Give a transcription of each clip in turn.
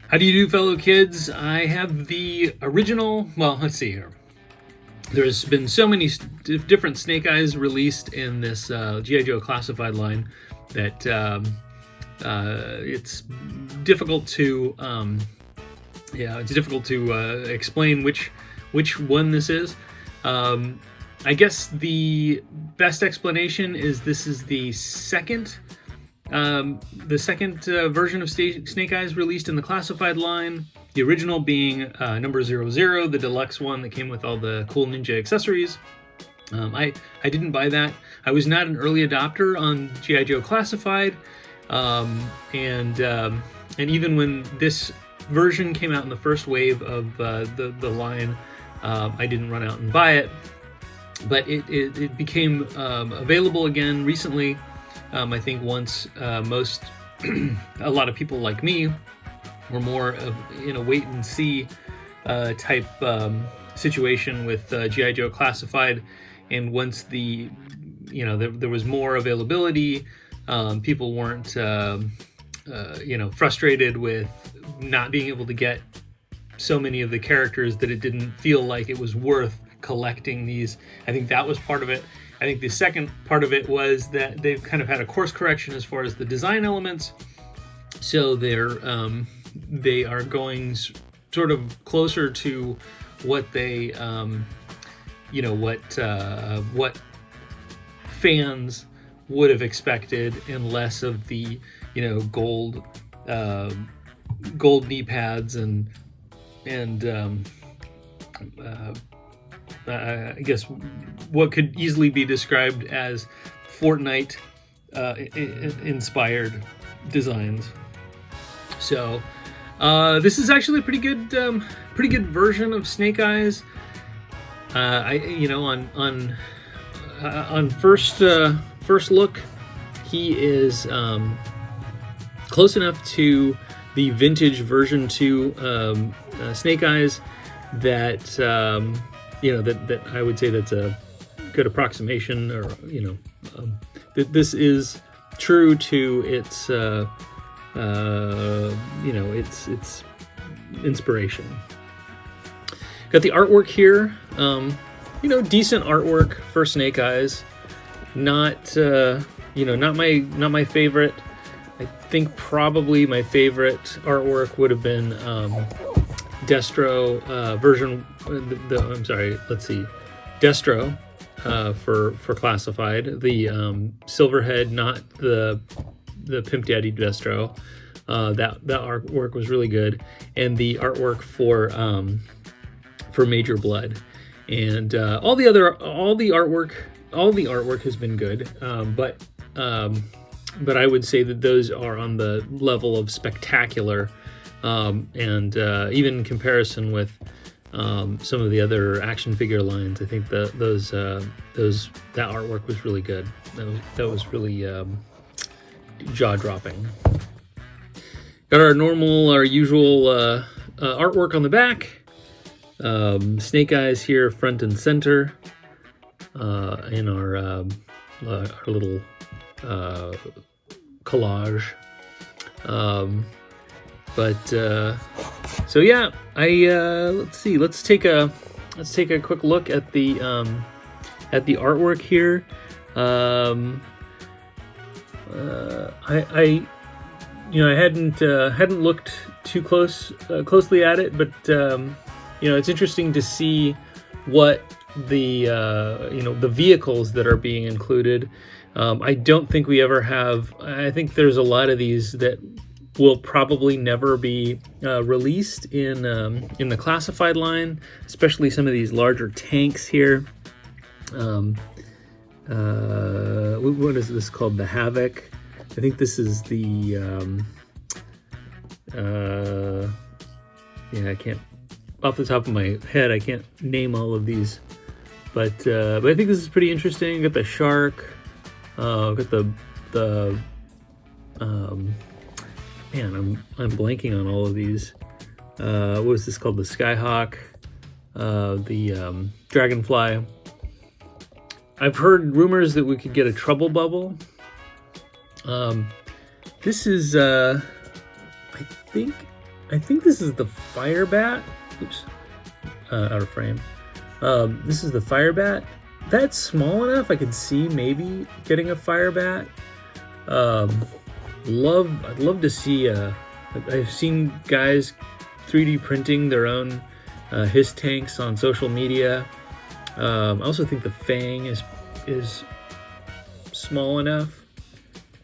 How do you do, fellow kids? I have the original, well, let's see here. There's been so many different Snake Eyes released in this G.I. Joe classified line that it's difficult to explain which one this is. I guess the best explanation is this is the second version of Snake Eyes released in the classified line. The original being number 00, the deluxe one that came with all the cool ninja accessories. I didn't buy that. I was not an early adopter on G.I. Joe Classified, and even when this version came out in the first wave of the line, I didn't run out and buy it. But it became available again recently. I think once a lot of people like me were more in a wait and see type situation with G.I. Joe Classified, and once there was more availability, people weren't frustrated with not being able to get so many of the characters that it didn't feel like it was worth collecting these. I think that was part of it. I think the second part of it was that they've kind of had a course correction as far as the design elements. So they are going sort of closer to what they, what fans would have expected, and less of the, gold knee pads and I guess what could easily be described as Fortnite inspired designs. So this is actually a pretty good version of Snake Eyes. On first look, he is close enough to the vintage version 2 Snake Eyes that that I would say that's a good approximation, or that this is true to its its inspiration. Got the artwork here, decent artwork for Snake Eyes. Not my favorite. I think probably my favorite artwork would have been Destro version. Destro for Classified. The Silverhead, not the Pimp Daddy Destro. That artwork was really good, and the artwork for Major Blood, and all the artwork has been good, but I would say that those are on the level of spectacular, and even in comparison with some of the other action figure lines, I think that that artwork was really good. That was really jaw-dropping. Got our usual artwork on the back. Snake Eyes here, front and center, in our little collage. So yeah, let's see. Let's take a quick look at the artwork here. I hadn't looked too closely at it, but it's interesting to see what the vehicles that are being included. I don't think we ever have. I think there's a lot of these that will probably never be released in the classified line, especially some of these larger tanks here. What is this called? The Havoc. I think this is the I can't, off the top of my head, I can't name all of these, but I think this is pretty interesting. Got the shark, got the man, I'm blanking on all of these. What was this called? The Skyhawk, the Dragonfly. I've heard rumors that we could get a Trouble Bubble. This is, I think I think this is the fire bat. Oops, out of frame. This is the fire bat. That's small enough. I could see maybe getting a fire bat. I'd love to see. I've seen guys 3D printing their own HISS tanks on social media. I also think the Fang is small enough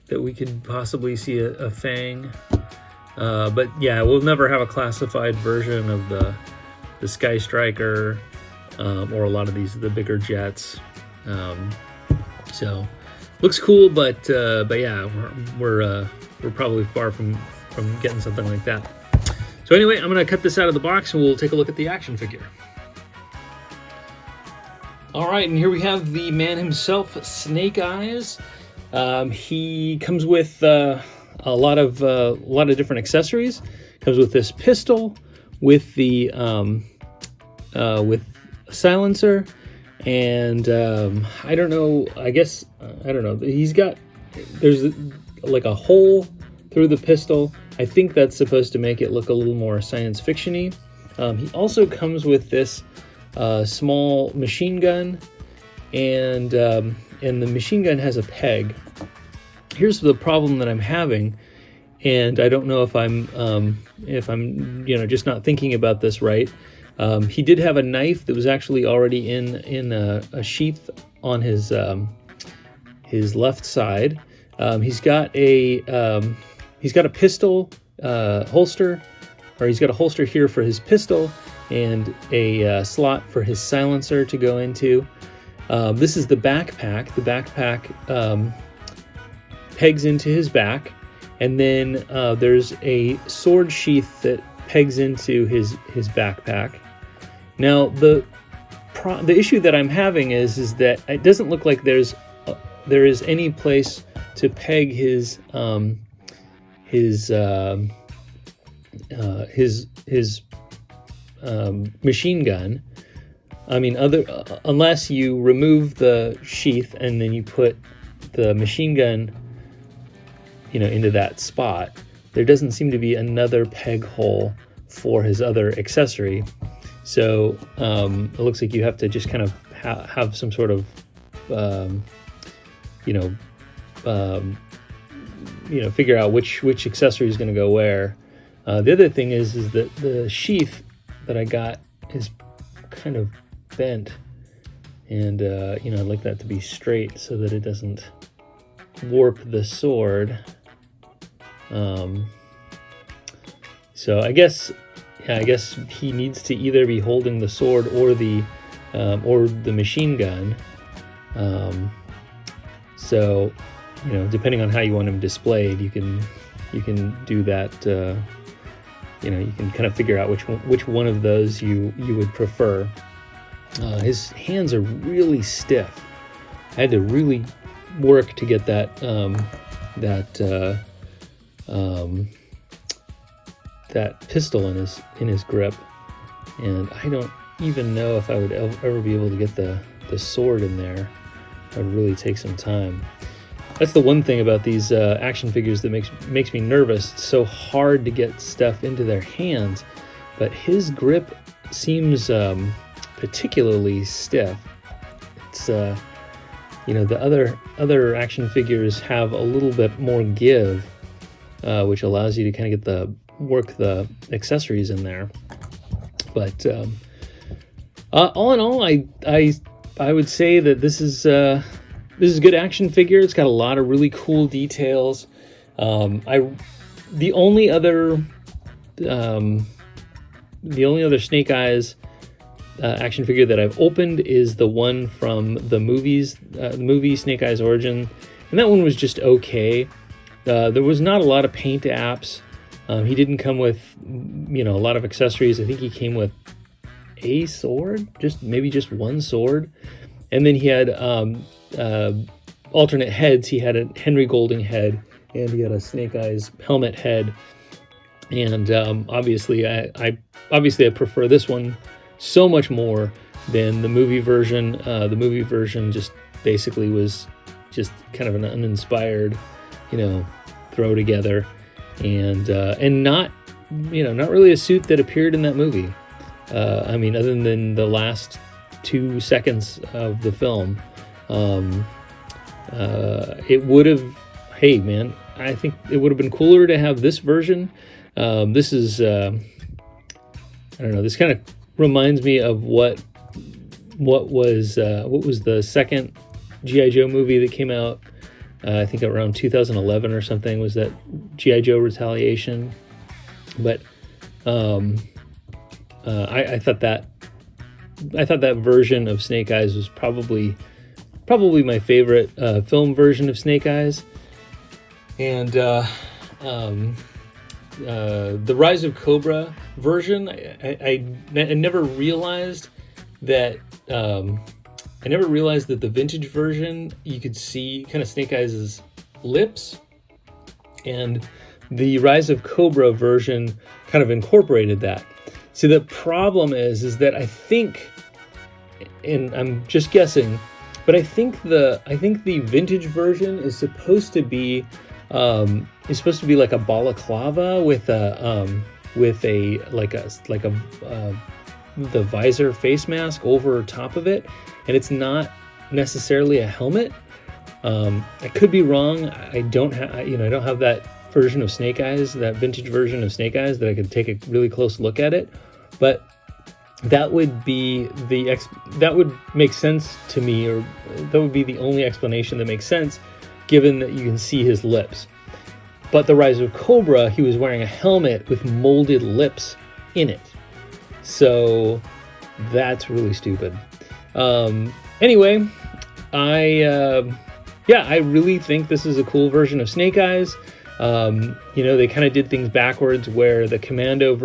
that we could possibly see a Fang. But yeah, we'll never have a classified version of the Sky Striker or a lot of the bigger jets. So looks cool, but yeah, we're probably far from getting something like that. So anyway, I'm gonna cut this out of the box and we'll take a look at the action figure. All right, and here we have the man himself, Snake Eyes. He comes with a lot of different accessories. Comes with this pistol, with the with a silencer, and I don't know. I guess I don't know. There's like a hole through the pistol. I think that's supposed to make it look a little more science fiction-y. He also comes with this small machine gun, and the machine gun has a peg. Here's the problem that I'm having, and I don't know if I'm just not thinking about this right. He did have a knife that was actually already in a sheath on his left side. He's got a pistol holster, or he's got a holster here for his pistol and a slot for his silencer to go into. This is the backpack. The backpack pegs into his back, and then there's a sword sheath that pegs into his backpack. Now the issue that I'm having is that it doesn't look like there is any place to peg his machine gun. I mean, unless you remove the sheath and then you put the machine gun, into that spot, there doesn't seem to be another peg hole for his other accessory. So it looks like you have to just kind of have some sort of, figure out which accessory is going to go where. The other thing is that the sheath that I got is kind of bent, and I'd like that to be straight so that it doesn't warp the sword. So I guess he needs to either be holding the sword or the machine gun. So depending on how you want him displayed, you can do that. You can kind of figure out which one of those you would prefer. His hands are really stiff. I had to really work to get that pistol in his grip, and I don't even know if I would ever be able to get the sword in there. It would really take some time. That's the one thing about these action figures that makes me nervous. It's so hard to get stuff into their hands, but his grip seems particularly stiff. It's the other action figures have a little bit more give, which allows you to kind of work the accessories in there. But all in all, I would say that this is a good action figure. It's got a lot of really cool details. The only other Snake Eyes action figure that I've opened is the one from the movie Snake Eyes Origin, and that one was just okay. There was not a lot of paint apps. He didn't come with a lot of accessories. I think he came with a sword, maybe just one sword, and then he had alternate heads. He had a Henry Golding head, and he had a Snake Eyes helmet head. And obviously I prefer this one so much more than the movie version. The movie version just basically was just kind of an uninspired, throw together, and not not really a suit that appeared in that movie. I mean, other than the last 2 seconds of the film. It would have, hey man, I think it would have been cooler to have this version. This is, I don't know, this kind of reminds me of what was the second G.I. Joe movie that came out, I think around 2011 or something, was that G.I. Joe Retaliation. But I thought that version of Snake Eyes was probably my favorite film version of Snake Eyes. And the Rise of Cobra version, I never realized that the vintage version, you could see kind of Snake Eyes' lips, and the Rise of Cobra version kind of incorporated that. See, the problem is that I think, and I'm just guessing, but I think the vintage version is supposed to be like a balaclava with the visor face mask over top of it, and it's not necessarily a helmet. I could be wrong. I don't have that version of Snake Eyes, that vintage version of Snake Eyes, that I could take a really close look at it, but that would be that would make sense to me, or that would be the only explanation that makes sense, given that you can see his lips. But the Rise of Cobra, he was wearing a helmet with molded lips in it, so that's really stupid. Anyway, I really think this is a cool version of Snake Eyes. They kind of did things backwards, where the Commando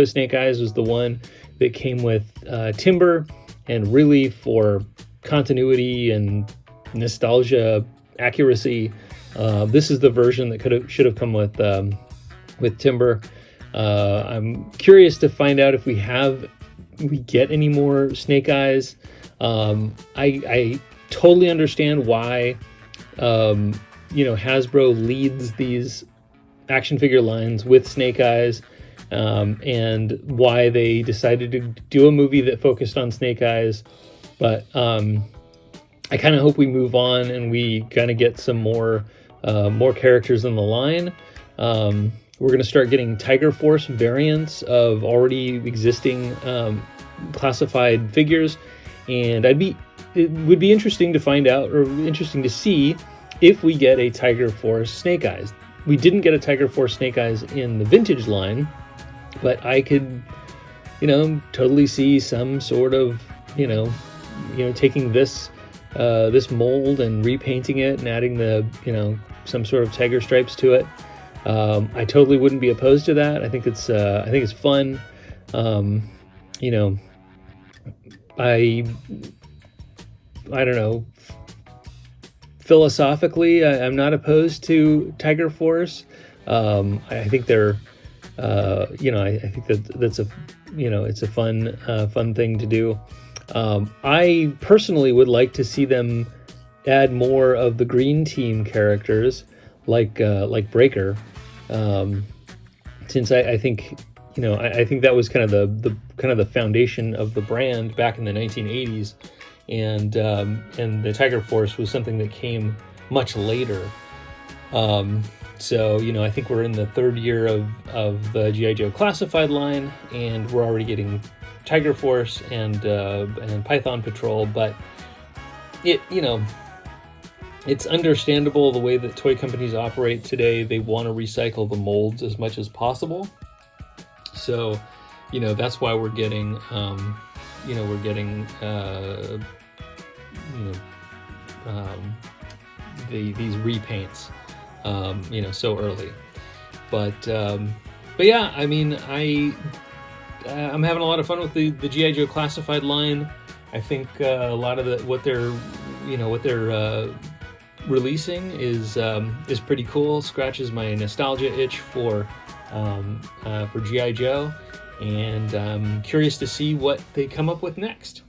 Snake Eyes was the one that came with Timber, and really for continuity and nostalgia accuracy, this is the version that should have come with Timber. I'm curious to find out if we get any more Snake Eyes. I totally understand why Hasbro leads these action figure lines with Snake Eyes, and why they decided to do a movie that focused on Snake Eyes. But I kind of hope we move on and we kind of get some more characters in the line. We're going to start getting Tiger Force variants of already existing classified figures, and it would be interesting to find out, or interesting to see, if we get a Tiger Force Snake Eyes. We didn't get a Tiger Force Snake Eyes in the vintage line, but I could, totally see some sort of, taking this mold and repainting it and adding some sort of tiger stripes to it. I totally wouldn't be opposed to that. I think it's fun. I don't know. Philosophically, I'm not opposed to Tiger Force. I think they're, I think that's it's a fun thing to do. I personally would like to see them add more of the Green Team characters, like Breaker, since I think, I think that was kind of the foundation of the brand back in the 1980s. And the Tiger Force was something that came much later. So I think we're in the third year of the G.I. Joe classified line, and we're already getting Tiger Force and Python Patrol. But it's understandable the way that toy companies operate today. They want to recycle the molds as much as possible. So that's why we're getting these repaints, so early. But yeah, I mean, I'm having a lot of fun with the G.I. Joe classified line. I think a lot of what they're releasing is pretty cool. Scratches my nostalgia itch for G.I. Joe, and I'm curious to see what they come up with next.